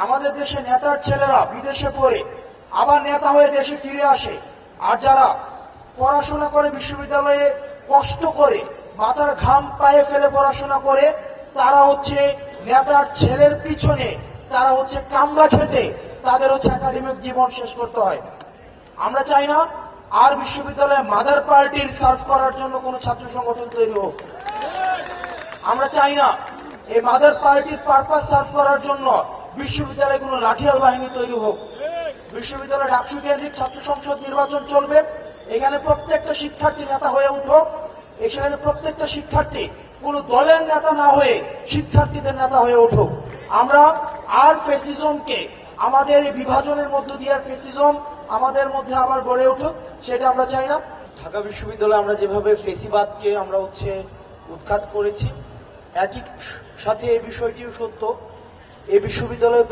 আমাদের দেশে নেতার ছেলেরা বিদেশে পড়ে আবার নেতা হয়ে দেশে ফিরে আসে, আর যারা পড়াশোনা করে বিশ্ববিদ্যালয়ে কষ্ট করে মাথার ঘাম পায়ে ফেলে পড়াশোনা করে, তারা হচ্ছে নেতার ছেলের পিছনে, তারা হচ্ছে কামড়া খেতে তাদের হচ্ছে একাডেমিক জীবন শেষ করতে হয়। আমরা চাই না আর বিশ্ববিদ্যালয়ে মাদার পার্টির সার্ভ করার জন্য কোনো ছাত্র সংগঠন তৈরি হোক। আমরা চাই না এই মাদার পার্টির পারপাস সার্ভ করার জন্য বিশ্ববিদ্যালয়ে কোনো লাঠিয়াল বাহিনী তৈরি হোক। বিশ্ববিদ্যালয়ে ডাকসু কেন্দ্রিক ছাত্র সংসদ নির্বাচন চলবে, এখানে প্রত্যেকটা শিক্ষার্থী নেতা হয়ে উঠুক। এখানে প্রত্যেকটা শিক্ষার্থী কোনো দলের নেতা না হয়ে শিক্ষার্থীদের নেতা হয়ে উঠুক। আমরা আর ফেসিজমকে, আমাদের এই বিভাজনের মধ্য দিয়ে ফেসিজম আমাদের মধ্যে আবার গড়ে উঠুক, সেটা আমরা চাই না। ঢাকা বিশ্ববিদ্যালয়ে আমরা যেভাবে ফেসিবাদকে আমরা উৎখাত করেছি, একই সাথে এই বিষয়টিও সত্য, এই বিশ্ববিদ্যালয়ে